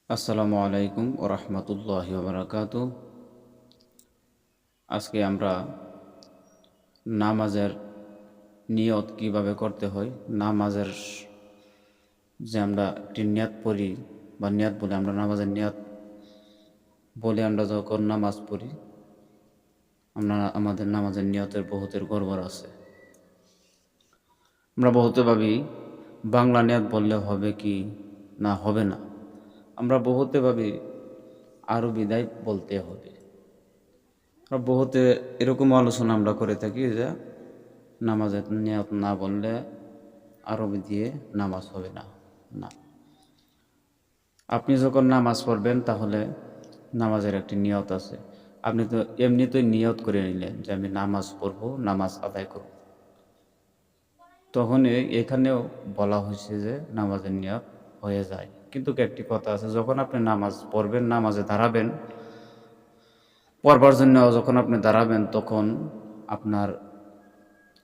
আসসালামু আলাইকুম ও রহমতুল্লাহি ওয়া বারাকাতুহু। আজকে আমরা নামাজের নিয়ত কিভাবে করতে হয়, নামাজের যে আমরা একটি নিয়ত পড়ি বা নিয়ত বলে আমরা নামাজের নিয়ত বলে আমরা যখন নামাজ পড়ি, আমাদের নামাজের নিয়তের বহুতের গড়বড় আছে। আমরা বহুতে ভাবি বাংলা নিয়ত বললে হবে কি না হবে না। আমরা বহুতে ভাবি আরবি দায় বলতে হবে। বহুতে এরকম আলোচনা আমরা করে থাকি যে নামাজের নিয়ত না বললে আরবি দিয়ে নামাজ হবে না। না, আপনি যখন নামাজ পড়বেন তাহলে নামাজের একটি নিয়ত আছে। আপনি তো এমনিতেই নিয়ত করে নিলেন যে আমি নামাজ পড়ব, নামাজ আদায় করব, তখন এখানেও বলা হয়েছে যে নামাজের নিয়ত হয়ে যায়। কিন্তু একটি কথা আছে, যখন আপনি নামাজ পড়বেন, নামাজে দাঁড়াবেন, পড়বার জন্য যখন আপনি দাঁড়াবেন, তখন আপনার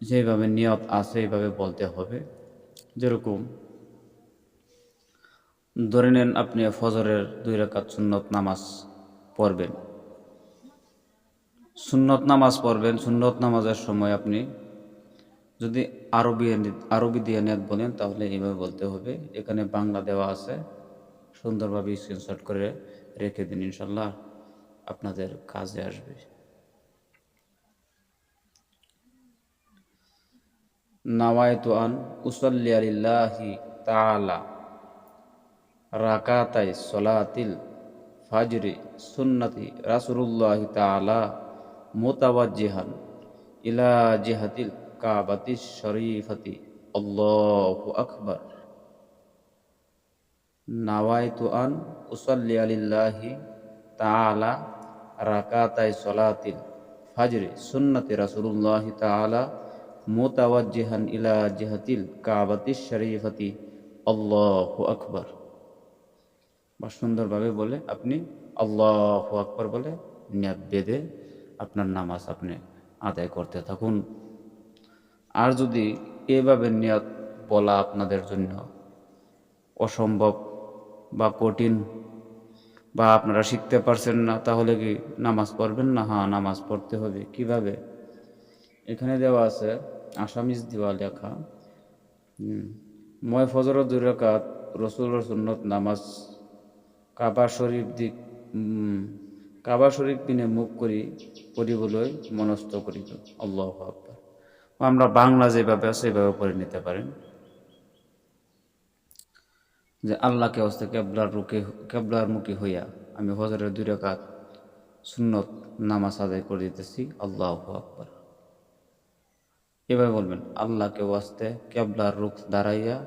যেভাবে নিয়ত আছে এইভাবে বলতে হবে। যেরকম ধরে নেন আপনি ফজরের 2 রাকাত সুন্নত নামাজ পড়বেন। সুন্নত নামাজের সময় আপনি যদি আরবি দিয়ে নিয়ত বলেন তাহলে এইভাবে বলতে হবে। এখানে বাংলা দেওয়া আছে, সুন্দরভাবে স্ক্রিনশট করে রেখে দিন, ইনশাল্লাহ আপনাদের কাজে আসবে। নাওয়াইতু আন উসাল্লি লিল্লাহি তাআলা রাকাতাই সলাতিল ফাজরি সুন্নতি রাসূলুল্লাহি তাআলা মুতাওয়াজ্জিহান ইলা জিহাতিল কাবাতিশ শরীফাতি। আল্লাহু আকবার। নাওয়াইতু আন উসাল্লি লিল্লাহি তাআলা রাকাতাই সলাতিল ফাজরি সুন্নতি রাসূলুল্লাহি তাআলা মুতাওয়াজ্জিহান ইলা জিহাতিল কাবাতিশ শরীফাতি। আল্লাহু আকবার। বা সুন্দরভাবে বলে আপনি আল্লাহু আকবার বলে নিয়ত বেঁধে আপনার নামাজ আপনি আদায় করতে থাকুন। আর যদি এভাবে নিয়ত বলা আপনাদের জন্য অসম্ভব বা কঠিন বা আপনারা শিখতে পারছেন না, তাহলে কি নামাজ পড়বেন না? হ্যাঁ, নামাজ পড়তে হবে। কিভাবে? এখানে দেওয়া আছে, আসামিজ দেওয়া লেখা, মই ফজরের 2 রাকাত রসুলের সুন্নত নামাজ কাবা শরীফ পিনে মুখ করি পড়িবলৈ মনস্থ করিল। আল্লাহু আকবার। আমরা বাংলা যেভাবে আছে সেভাবে পড়ে নিতে পারেন যে আল্লাহকে হস্তে কেবলার মুখী হইয়া আমি ফজরের 2 রাকাত সুন্নত নামাজ আদায় করে দিতেছি। আল্লাহু আকবার। এভাবে বলবেন, আল্লাহকে ওয়াস্তে কেবলার রুখ দাঁড়াইয়া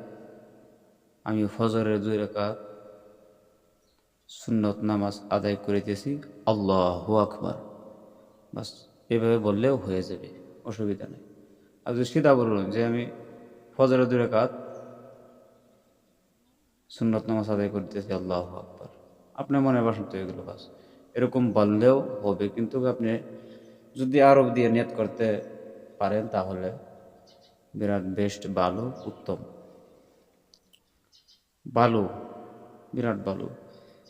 আমি ফজরের 2 রাকাত সুন্নত নামাজ আদায় করিতেছি। আল্লাহু আকবার। বাস, এভাবে বললেও হয়ে যাবে, অসুবিধা নেই। আর যদি সিধা বলুন যে আমি ফজরের 2 রাকাত সুন্নত নামাজ আদায় করতেছি, আল্লাহু আকবার, আপনার মনে বাসন্ত হয়ে গেল, বাস এরকম বললেও হবে। কিন্তু আপনি যদি আরব দিয়ে নিয়ত করতে পারেন তাহলে বিরাট বেস্ট, ভালো, উত্তম, ভালো, বিরাট ভালো।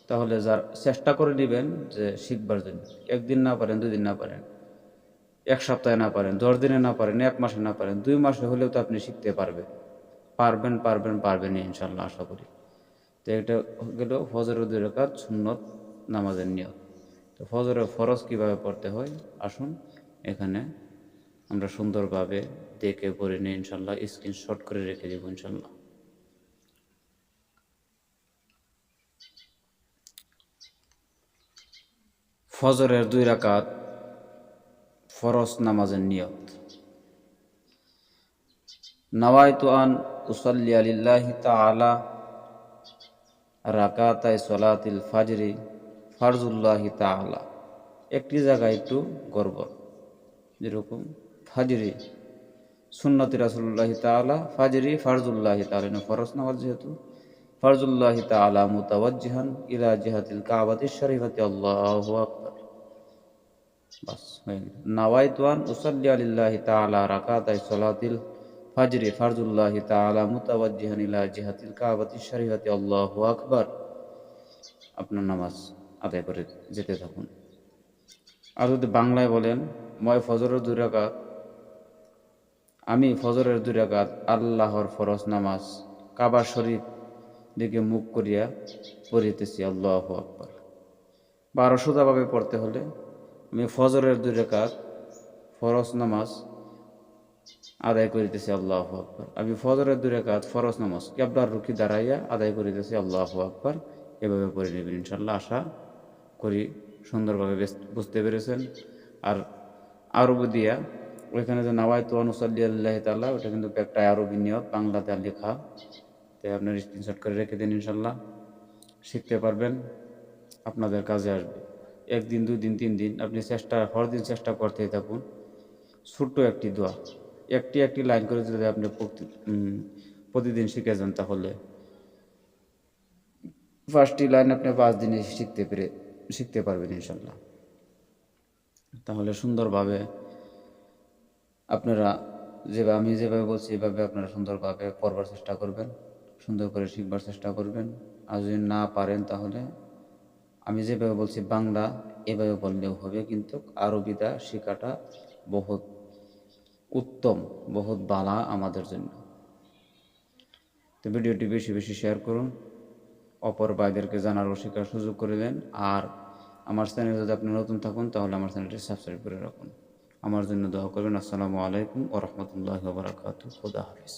তাহলে যার চেষ্টা করে নেবেন যে শিখবার জন্য, একদিন না পারেন, 2 দিন না পারেন, 1 সপ্তাহে না পারেন, 10 দিনে না পারেন, 1 মাসে না পারেন, 2 মাসে হলেও তো আপনি শিখতে পারবেন ইনশাল্লাহ, আশা করি। তো এটা গেল ফজরের 2 রাকাত সুন্নত নামাজের নিয়ত। তো ফজরের ফরজ কীভাবে পড়তে হয় আসুন এখানে আমরা সুন্দরভাবে দেখে পড়ে নিই, ইনশাল্লাহ স্ক্রিনশট করে রেখে দেব ইনশাল্লাহ। ফজরের 2 রাকাত ফরজ নামাজের নিয়ত। নাওয়াইতু আন উসাল্লি লিল্লাহি তাআলা রাকাতাই সলাতিল ফাজরি ফারজুল্লাহি তাআলা। একটি জায়গায় একটু গড়বড়, যেরকম ফাজরি সুন্নতি রাসূলুল্লাহি তাআলা, ফাজরি ফারজুল্লাহি তাআলা, ফরজ নামাজ যেহেতু, ফারজুল্লাহি তাআলা মুতাওয়াজ্জিহান ইলা জিহাতিল কাবাতিশ শরীফাতি। আল্লাহু আকবার। বাস হয়ে গেল। নাওয়াইতু আন উসাল্লি লিল্লাহি তাআলা রাকাতাই সলাতিল ফাজরি ফারজুল্লাহি তাআলা মুতাওয়াজ্জিহান ইলা জিহাতিল কাবাতিশ শরীফাতি। আল্লাহু আকবার। আপনার নামাজ আদায় করে যেতে থাকুন। আর যদি বাংলায় বলেন, মই ফজরের 2 রাকাত, আমি ফজরের 2 রাকাত আল্লাহর ফরজ নামাজ কাবা শরীফ দিকে মুখ করিয়া পড়িতেছি, আল্লাহু আকবার। বা আরও সোজাভাবে পড়তে হলে, আমি ফজরের 2 রাকাত ফরজ নামাজ আদায় করিতেছি, আল্লাহু আকবার। আমি ফজরের 2 রাকাত ফরজ নামাজ কিবলার রুখি দাঁড়াইয়া আদায় করিতেছি, আল্লাহু আকবার। এভাবে পড়ে নেবেন ইনশাল্লাহ। আশা করি সুন্দরভাবে বুঝতে পেরেছেন। আর আরবি দিয়া ওইখানে যে নাওয়াইতু আন উসাল্লি আল্লাহি তাআলা, ওটা কিন্তু একটা আরবি নিয়ত, বাংলাতে লেখা। তাই আপনার স্ক্রিনশট করে রেখে দিন, ইনশাল্লাহ শিখতে পারবেন, আপনাদের কাজে আসবে। 1 দিন 2 দিন 3 দিন আপনি হরদিন চেষ্টা করতেই থাকুন। ছোট্ট একটি দোয়া, একটি লাইন করে যদি আপনি প্রতিদিন শিখে যান, তাহলে 5টি লাইন আপনি 5 দিনে শিখতে পারবেন ইনশাল্লাহ। তাহলে সুন্দরভাবে আপনারা আমি যেভাবে বলছি এভাবে আপনারা সুন্দরভাবে পড়বার চেষ্টা করবেন, সুন্দর করে শিখবার চেষ্টা করবেন। আর যদি না পারেন, তাহলে আমি যেভাবে বলছি বাংলা এভাবে বললেও হবে, কিন্তু আরবিটা শেখাটা বহুত উত্তম, বহুত বালা আমাদের জন্য। তো ভিডিওটি বেশি বেশি শেয়ার করুন, অপর ভাইদেরকে জানার ও শেখার সুযোগ করে দেন। আর আমার চ্যানেলে যদি আপনি নতুন থাকুন, তাহলে আমার চ্যানেলটি সাবস্ক্রাইব করে রাখুন। আমার জন্য দোয়া করবেন। আসসালামু আলাইকুম ওয়া রাহমাতুল্লাহি ওয়া বারাকাতুহু। খুদা হাফেজ।